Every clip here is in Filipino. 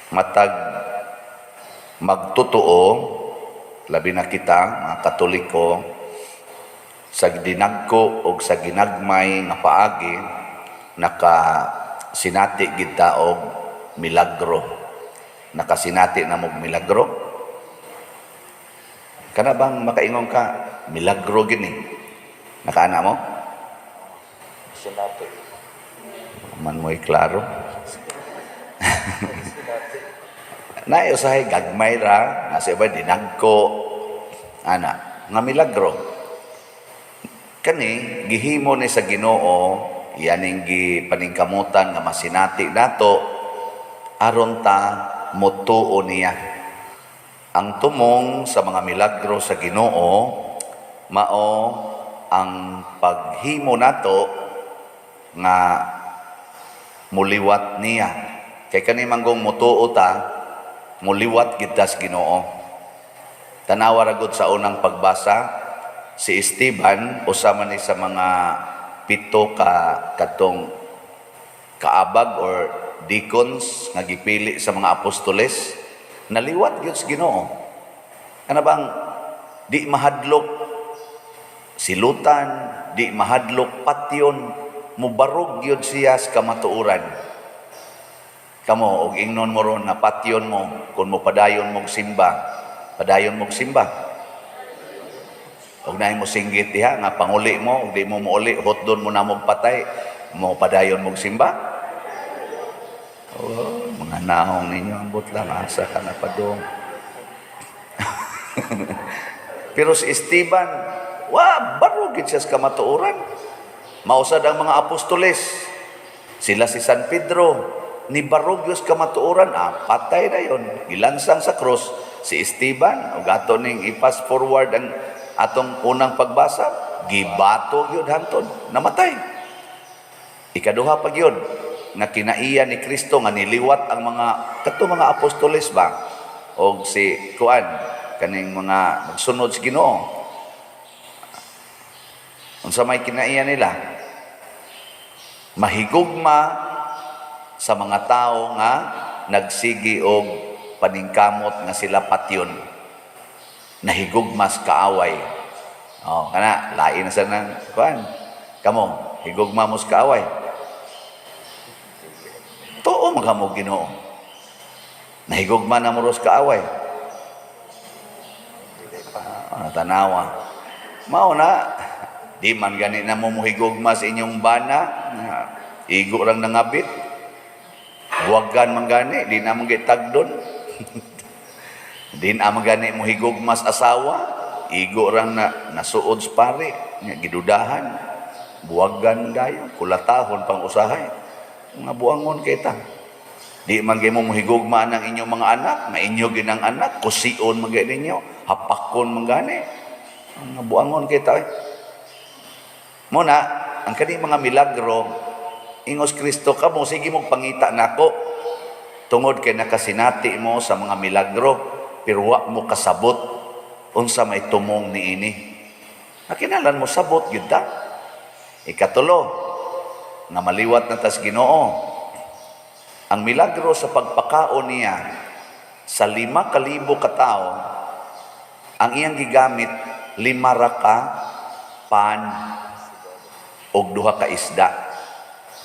matag magtotoo, labi na kita mga Katoliko, sa dinagko o sa ginagmay nga paagi nakasinati kita og milagro. Nakasinati na mog milagro. Kana bang makaingon ka milagro gini? Nakaana mo? Sinati. Man mo'y klaro. Naiusahay gagmay ra, nasa iba dinagko, ana, nga milagro. Kani, gihimo ni sa Ginoo, yaning gipaningkamutan nga masinati nato, aron ta mutuo niya. Ang tumong sa mga milagro sa Ginoo, mao ang paghimo nato nga muliwat niya. Kay kani manggong mutuo ta, muliwat gitas Ginoo. Tanawa ra gud sa unang pagbasa, si Esteban usama ni sa mga 7 katong kaabag or deacons nga gipili sa mga apostoles, naliwat gyud sa Ginoo. Ano bang di mahadlok silutan, di mahadlok patyon, mubarog gyud siya sa kamatuoran. Kamo og ingnon mo ron na patyon mo kung mo padayon mong simba, padayon mong simba. Og naay mo singgit diha nga panguli mo, og di mo muuli hotdon mo na mong patay, mo padayon mong simba. Oh, mga naong ninyo ambot lang asa ka na padong. Pero si Esteban, barugid siya sa kamatuoran. Mausad ang mga apostoles. Sila si San Pedro, ni barugyos kamatuoran, patay na yon, gilansang sa cross. Si Esteban, o gato ning i-fast forward ang atong unang pagbasa, gibato yun hantod, namatay. Ikaduha pag yun, nga kinaiya ni Kristo, nga niliwat ang mga apostoles ba, o si Kuan, kaning mga nagsunod sa Ginoo. Unsa may kinaiya nila? Mahigugma sa mga tao nga nagsigi og paningkamot nga sila patyon, nahigugmas kaaway. Kana lain na sa nang kuan, kamo higugma mo sa kaaway, tuo magamo Ginoo, nahigugma na mo sa kaaway. Tanawa mao na di man gani na mo muhigugma sa inyong bana, igo lang nangabit. Buwagan man gani, di na manggitagdon. Di na magani mo higugmas asawa, igo rang nasuod sa pare, gidudahan. Buwagan dayo, kulatahon pang usahay. Mga buangon kita. Di man gyud mo higugma ng inyong mga anak, mainyo ginang anak, kusion man gyud ninyo, hapakon man gani. Mga buangon kita. Muna, ang kani mga milagro, ingos Kristo ka mo, sige mong pangita nako. Tungod kay nakasinati mo sa mga milagro, pero wa mo kasabot unsa may tumong niini. Nakinalan mo sabot gyud ta. Ikatulo, nga maliwat na tas Ginoo. Ang milagro sa pagpakaon niya sa 5,000 ka tawo, ang iyang gigamit 5 ra ka pan og 2 ka isda.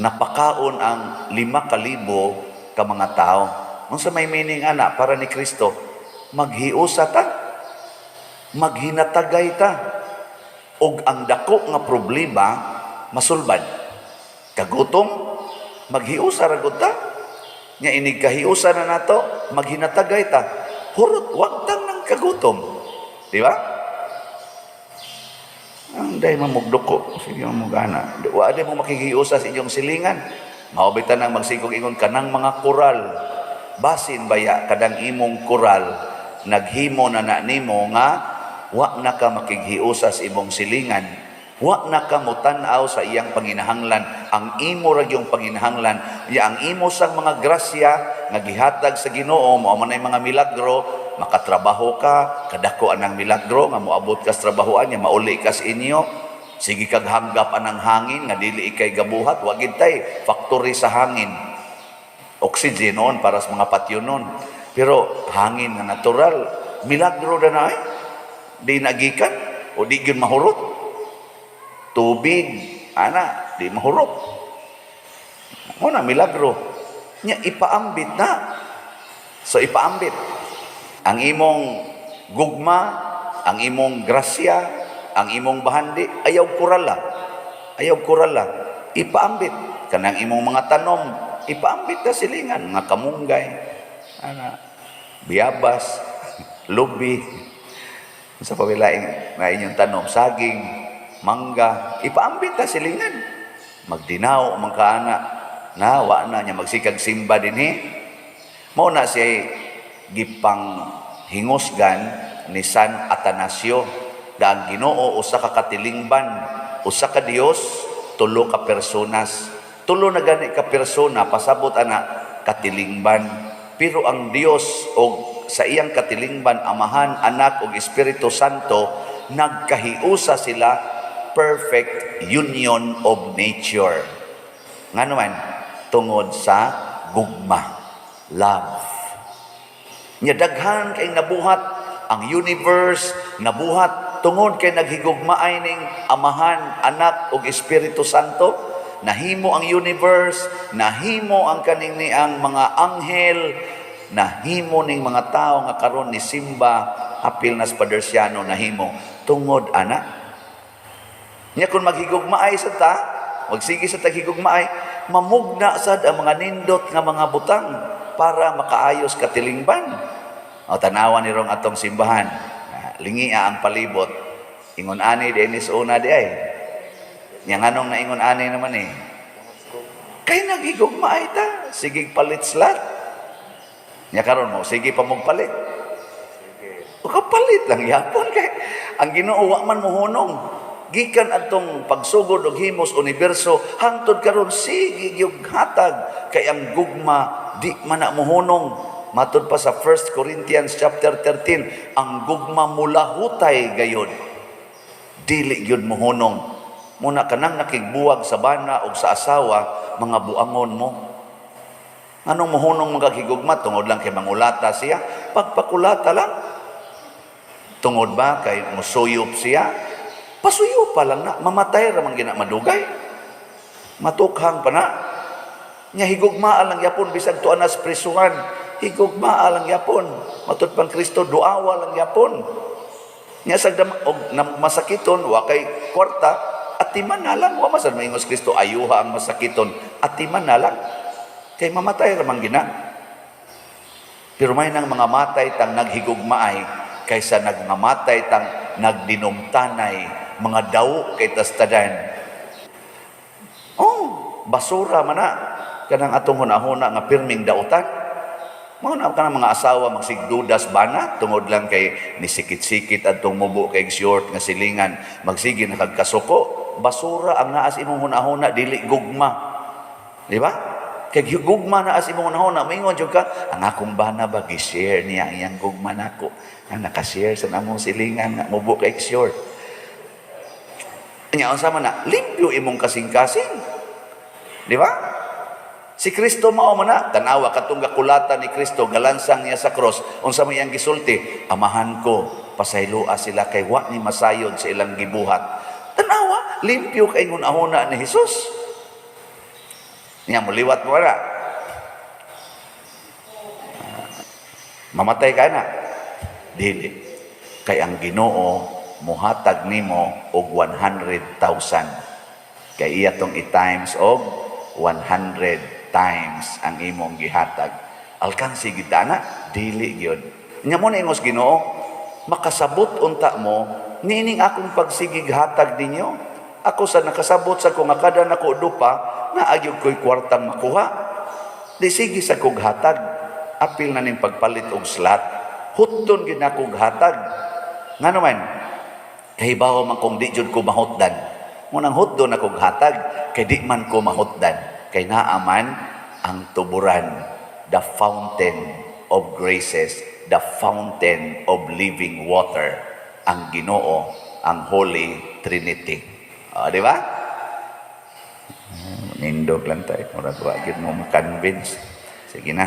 Napakaon ang 5,000 ka mga tao. Unsa may meaning ana para ni Kristo? Maghiusa ta, maghinatagay ta, og ang dako nga problema masulbad. Kagutom, maghiusa ra gud ta. Nya inig kahiusa na nato, maghinatagay ta. Hurot wag tang nang kagutom. Di ba? Ang day mamugdoko, sige mo gana. Wa di mo makihiusa sa inyong silingan. Maubitan nang magsigog ingon kanang mga koral. Basin baya kadang imong koral naghimo na nimo nga wa na ka makighiusa sa imong silingan. Wa na ka mutan-aw sa iyang panginahanglan. Ang imo ra gyung panginahanglan, ya ang imo sang mga grasya nga gihatag sa Ginoo, mao man ay mga milagro, makatrabaho ka, kadako anang milagro nga moabot ka sa trabahoan nya, mauli ka sa inyo. Sige kag hanggap anang hangin nga dili ikay gabuhat, wa gid tay factory sa hangin. Oxygen noon para sa mga patyo noon. Pero hangin nga natural, milagro na na di nagikan o di gyud mahurot. Tubig, ana, di mahurot. Muna milagro. Nya ipaambit na. So ipaambit. Ang imong gugma, ang imong grasya, ang imong bahandi, ayaw kurala. Ayaw kurala. Ipaambit. Kanang imong mga tanom, ipaambit na silingan. Mga kamunggay, ana, biyabas, lubi, sa pabilaing na inyong tanom, saging, mangga, ipaambit na silingan. Magdinaw, magkaana, nawa na niya magsikag simba din Mao na siya gipang hingusgan ni San Atanasio nga ang Ginoo usa ka katilingban, usa ka Dios, tulo ka personas. Tulo na gani ka persona pasabot ana katilingban. Pero ang Dios o sa iyang katilingban, Amahan, Anak ug Espiritu Santo, nagkahiusa sila, perfect union of nature. Nga naman, tungod sa gugma. Love. Nya daghan kay nabuhat ang universe, nabuhat tungod kay naghigugmaay ning Amahan, Anak ug Espiritu Santo. Nahimo ang universe, nahimo ang kaning ni ang mga anghel, nahimo ning mga tao nga karon ni simba apil nas Padersiano nahimo tungod ana. Nya kun maghigugmaay sa ta, magsige sa taghigugmaay, mamugna sad ang mga nindot nga mga butang para makaayos katilingban. O tanawan ni rong atong simbahan, lingia ang palibot. Ingon ani Dennis una di ay. Nya nganong na ingon ani naman kay naghigugmaay ta, sige palit slat. Nya karon mo sige pa magpalit. O kapalit lang yapon kay ang Ginoo wa man mohunong. Gikan atong pagsugod og himos universo hangtod karon sige gyud hatag kay ang gugma di man na mohunong. Matud pa sa 1 Corinthians chapter 13, ang gugma mula hutay gayon, dili gyud mohunong. Muna kanang nakigbuwag sa bana o sa asawa, mga buangon mo. Anong mohunong magkakigugma? Tungod lang kay mangulata siya? Pagpakulata lang. Tungod ba kay musuyop siya? Pasuyo pa lang na. Mamatay ramang ginamadugay. Matukhang pa na. Nya higugmaa lang yapon bisag tuan nas prisuhan. Higugmaa lang yapon. Matud pang Kristo duawa lang yapon. Nya sagda og masakiton wa kay kwarta, atiman na lang. Wa masad maingos Kristo ayuha ang masakiton, atiman na lang. Kay mamatay ramang gina. Pero may nang mga matay tang naghigugmaay kaysa nagmamatay tang nagdinumtanay mga daw kay tastadan. Oh, basura man na kanang atong hunahuna nga pirming dautan. Mao na kanang mga asawa magsigdudas bana tungod lang kay nisikit-sikit adtong mubo kay short nga silingan, magsige na kagkasuko. Basura ang naas imong hunahuna, dili gugma. Di ba? Kay gugma naas imong hunahuna, maingon jud ka, ang akong bana ba gi-share niya ang iyang gugma nako. Ang naka-share sa namong silingan nga mubo kay short. Nya unsa man na, limpyo imong kasing-kasing. Di ba? Si Kristo mao man na, tanawa katong gakulatan ni Kristo, galansang niya sa cross, unsa man iyang gisulti, Amahan ko, pasaylua sila kay wa ni masayod sa ilang gibuhat. Tanawa, limpyo kay ngunahuna ni Hesus. Niya muliwat mo na. Mamatay ka na. Dili. Kay ang Ginoo muhatag nimo og 100,000. Kay iya tong i-times og 100 times ang imong gihatag. Alkansi gid ana, dili gyud. Nya mo na ingos Ginoo, makasabot unta mo nining akong pagsigig hatag ninyo. Ako sa nakasabot sa kung kada nako dupa, naagyog ko'y kwartang makuha. Di sige sa kong hatag, apil na ning pagpalit og slot. Hutton gid akong hatag. Nga naman, kahibaw man kung di jud ko mahutdan. Munang hutdon akong hatag, kay di man ko mahutdan. Kay naaman ang tuburan, the fountain of graces, the fountain of living water, ang Ginoo, ang Holy Trinity. Di ba? Nindog lang tayo. Murag wagin mo makonvince. Sige na.